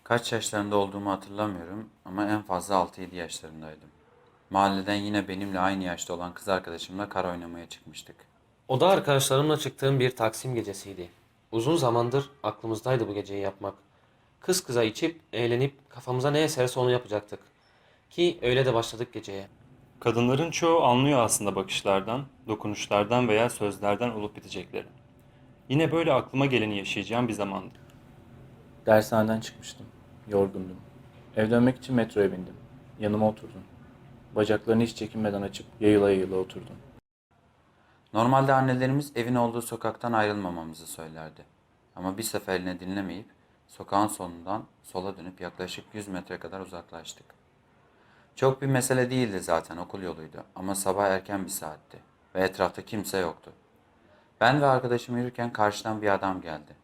Kaç yaşlarında olduğumu hatırlamıyorum ama en fazla 6-7 yaşlarındaydım. Mahalleden yine benimle aynı yaşta olan kız arkadaşımla kar oynamaya çıkmıştık. O da arkadaşlarımla çıktığım bir Taksim gecesiydi. Uzun zamandır aklımızdaydı bu geceyi yapmak. Kız kıza içip, eğlenip kafamıza ne eserse onu yapacaktık. Ki öyle de başladık geceye. Kadınların çoğu anlıyor aslında bakışlardan, dokunuşlardan veya sözlerden olup bitecekleri. Yine böyle aklıma geleni yaşayacağım bir zamandı. Dershaneden çıkmıştım. Yorgundum. Eve dönmek için metroya bindim. Yanıma oturdun. Bacaklarını hiç çekinmeden açıp yayıla yayıla oturdun. Normalde annelerimiz evin olduğu sokaktan ayrılmamamızı söylerdi. Ama bir seferine dinlemeyip sokağın sonundan sola dönüp yaklaşık 100 metre kadar uzaklaştık. Çok bir mesele değildi zaten, okul yoluydu ama sabah erken bir saatti ve etrafta kimse yoktu. Ben ve arkadaşım yürürken karşıdan bir adam geldi.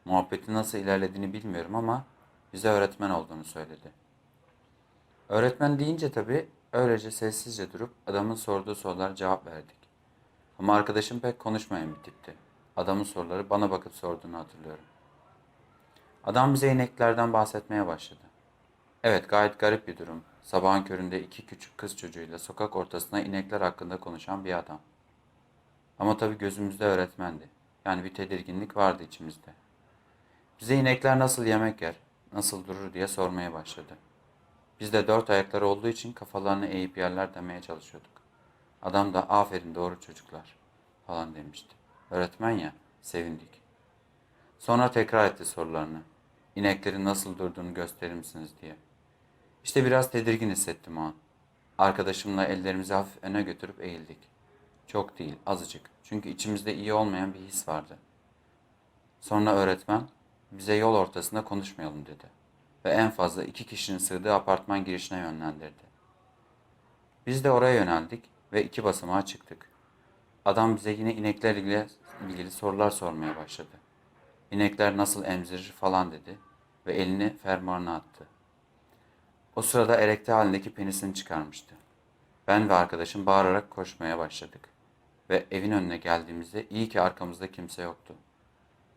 Muhabbeti nasıl ilerlediğini bilmiyorum ama bize öğretmen olduğunu söyledi. Öğretmen deyince tabii öylece sessizce durup adamın sorduğu sorulara cevap verdik. Ama arkadaşım pek konuşmayan bir tipti. Adamın soruları bana bakıp sorduğunu hatırlıyorum. Adam bize ineklerden bahsetmeye başladı. Evet, gayet garip bir durum. Sabahın köründe iki küçük kız çocuğuyla sokak ortasına inekler hakkında konuşan bir adam. Ama tabii gözümüzde öğretmendi. Yani bir tedirginlik vardı içimizde. Bize inekler nasıl yemek yer, nasıl durur diye sormaya başladı. Biz de dört ayakları olduğu için kafalarını eğip yerler demeye çalışıyorduk. Adam da aferin doğru çocuklar falan demişti. Öğretmen ya, sevindik. Sonra tekrar etti sorularını. İneklerin nasıl durduğunu gösterir misiniz diye. İşte biraz tedirgin hissettim o an. Arkadaşımla ellerimizi hafif öne götürüp eğildik. Çok değil, azıcık. Çünkü içimizde iyi olmayan bir his vardı. Sonra öğretmen bize yol ortasında konuşmayalım dedi. Ve en fazla iki kişinin sığdığı apartman girişine yönlendirdi. Biz de oraya yöneldik ve iki basamağa çıktık. Adam bize yine ineklerle ilgili sorular sormaya başladı. İnekler nasıl emzirir falan dedi ve elini fermuarına attı. O sırada erekte halindeki penisini çıkarmıştı. Ben ve arkadaşım bağırarak koşmaya başladık. Ve evin önüne geldiğimizde iyi ki arkamızda kimse yoktu.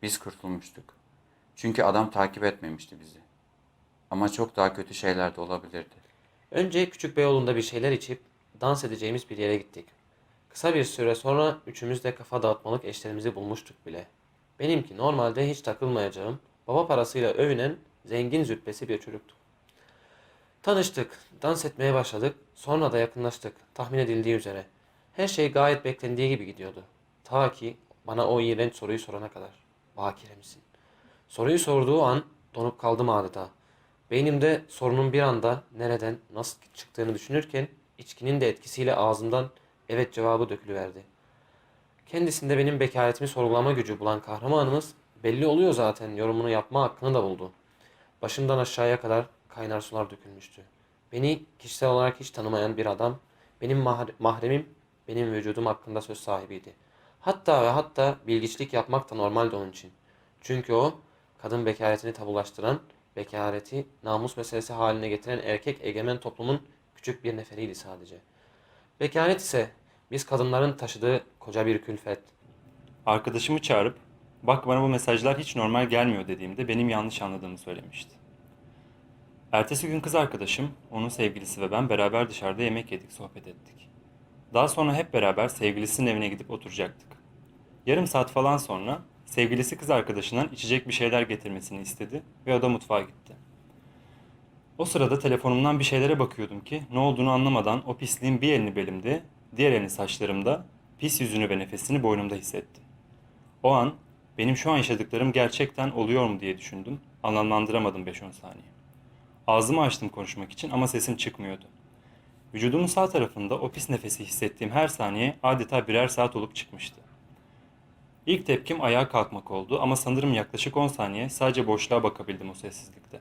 Biz kurtulmuştuk. Çünkü adam takip etmemişti bizi. Ama çok daha kötü şeyler de olabilirdi. Önce Küçük Beyoğlu'nda bir şeyler içip dans edeceğimiz bir yere gittik. Kısa bir süre sonra üçümüz de kafa dağıtmalık eşlerimizi bulmuştuk bile. Benimki normalde hiç takılmayacağım, baba parasıyla övünen zengin züppesi bir çocuktu. Tanıştık, dans etmeye başladık, sonra da yakınlaştık, tahmin edildiği üzere. Her şey gayet beklendiği gibi gidiyordu. Ta ki bana o iğrenç soruyu sorana kadar. Bakire misin? Soruyu sorduğu an donup kaldım adeta. Beynimde sorunun bir anda nereden, nasıl çıktığını düşünürken içkinin de etkisiyle ağzımdan evet cevabı dökülüverdi. Kendisinde benim bekaretimi sorgulama gücü bulan kahramanımız belli oluyor zaten yorumunu yapma hakkını da buldu. Başımdan aşağıya kadar kaynar sular dökülmüştü. Beni kişisel olarak hiç tanımayan bir adam, benim mahremim, benim vücudum hakkında söz sahibiydi. Hatta ve hatta bilgiçlik yapmak da normaldi onun için. Çünkü o, kadın bekaretini tabulaştıran, bekareti namus meselesi haline getiren erkek egemen toplumun küçük bir neferiydi sadece. Bekaret ise biz kadınların taşıdığı koca bir külfet. Arkadaşımı çağırıp, bak bana bu mesajlar hiç normal gelmiyor dediğimde benim yanlış anladığımı söylemişti. Ertesi gün kız arkadaşım, onun sevgilisi ve ben beraber dışarıda yemek yedik, sohbet ettik. Daha sonra hep beraber sevgilisinin evine gidip oturacaktık. Yarım saat falan sonra sevgilisi kız arkadaşından içecek bir şeyler getirmesini istedi ve o da mutfağa gitti. O sırada telefonumdan bir şeylere bakıyordum ki ne olduğunu anlamadan o pisliğin bir elini belimde, diğer elini saçlarımda, pis yüzünü ve nefesini boynumda hissettim. O an benim şu an yaşadıklarım gerçekten oluyor mu diye düşündüm. Anlamlandıramadım 5-10 saniye. Ağzımı açtım konuşmak için ama sesim çıkmıyordu. Vücudumun sağ tarafında o pis nefesi hissettiğim her saniye adeta birer saat olup çıkmıştı. İlk tepkim ayağa kalkmak oldu ama sanırım yaklaşık 10 saniye sadece boşluğa bakabildim o sessizlikte.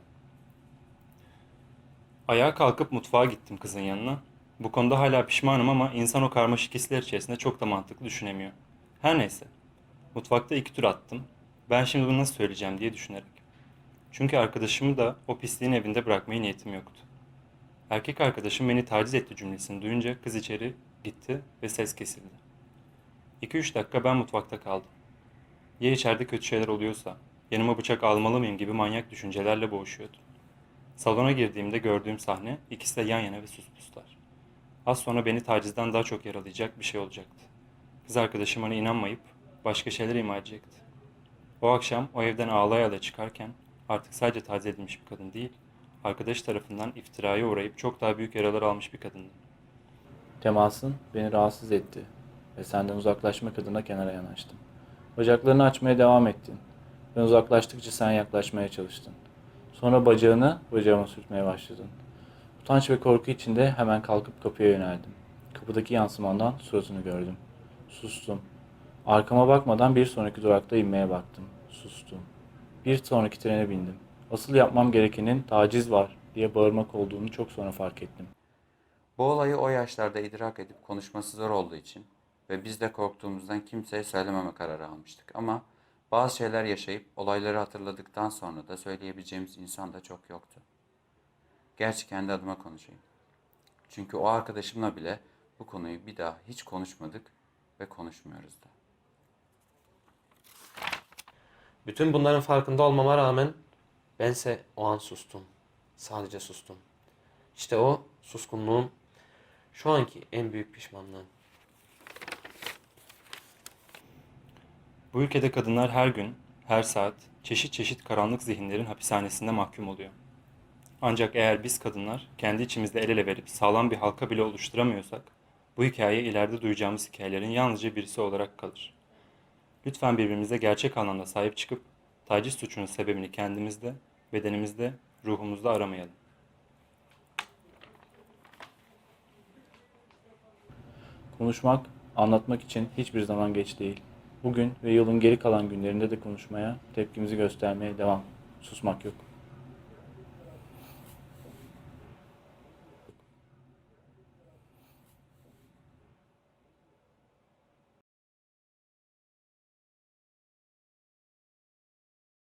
Ayağa kalkıp mutfağa gittim kızın yanına. Bu konuda hala pişmanım ama insan o karmaşık hisler içerisinde çok da mantıklı düşünemiyor. Her neyse. Mutfakta 2 tur attım. Ben şimdi bunu nasıl söyleyeceğim diye düşünerek. Çünkü arkadaşımı da o pisliğin evinde bırakmaya niyetim yoktu. Erkek arkadaşım beni taciz etti cümlesini duyunca kız içeri gitti ve ses kesildi. 2-3 dakika ben mutfakta kaldım. Ya içeride kötü şeyler oluyorsa, yanıma bıçak almalı mıyım gibi manyak düşüncelerle boğuşuyordum. Salona girdiğimde gördüğüm sahne ikisi de yan yana ve suspuslar. Az sonra beni tacizden daha çok yaralayacak bir şey olacaktı. Kız arkadaşım bana inanmayıp başka şeyler ima edecekti. O akşam o evden ağlaya ağlaya çıkarken artık sadece taciz edilmiş bir kadın değil, arkadaş tarafından iftiraya uğrayıp çok daha büyük yaralar almış bir kadındı. Temasın beni rahatsız etti ve senden uzaklaşmak adına kenara yanaştım. Bacaklarını açmaya devam ettin. Ben uzaklaştıkça sen yaklaşmaya çalıştın. Sonra bacağını bacağıma sürtmeye başladın. Utanç ve korku içinde hemen kalkıp kapıya yöneldim. Kapıdaki yansımandan suratını gördüm. Sustum. Arkama bakmadan bir sonraki durakta inmeye baktım. Sustum. Bir sonraki trene bindim. Asıl yapmam gerekenin taciz var diye bağırmak olduğunu çok sonra fark ettim. Bu olayı o yaşlarda idrak edip konuşması zor olduğu için ve biz de korktuğumuzdan kimseye söylememe kararı almıştık. Ama bazı şeyler yaşayıp olayları hatırladıktan sonra da söyleyebileceğimiz insan da çok yoktu. Gerçi kendi adıma konuşayım. Çünkü o arkadaşımla bile bu konuyu bir daha hiç konuşmadık ve konuşmuyoruz da. Bütün bunların farkında olmama rağmen bense o an sustum. Sadece sustum. İşte o suskunluğum şu anki en büyük pişmanlığım. Bu ülkede kadınlar her gün, her saat, çeşit çeşit karanlık zihinlerin hapishanesinde mahkum oluyor. Ancak eğer biz kadınlar kendi içimizde el ele verip sağlam bir halka bile oluşturamıyorsak, bu hikaye ileride duyacağımız hikayelerin yalnızca birisi olarak kalır. Lütfen birbirimize gerçek anlamda sahip çıkıp taciz suçunun sebebini kendimizde, bedenimizde, ruhumuzda aramayalım. Konuşmak, anlatmak için hiçbir zaman geç değil. Bugün ve yılın geri kalan günlerinde de konuşmaya, tepkimizi göstermeye devam. Susmak yok.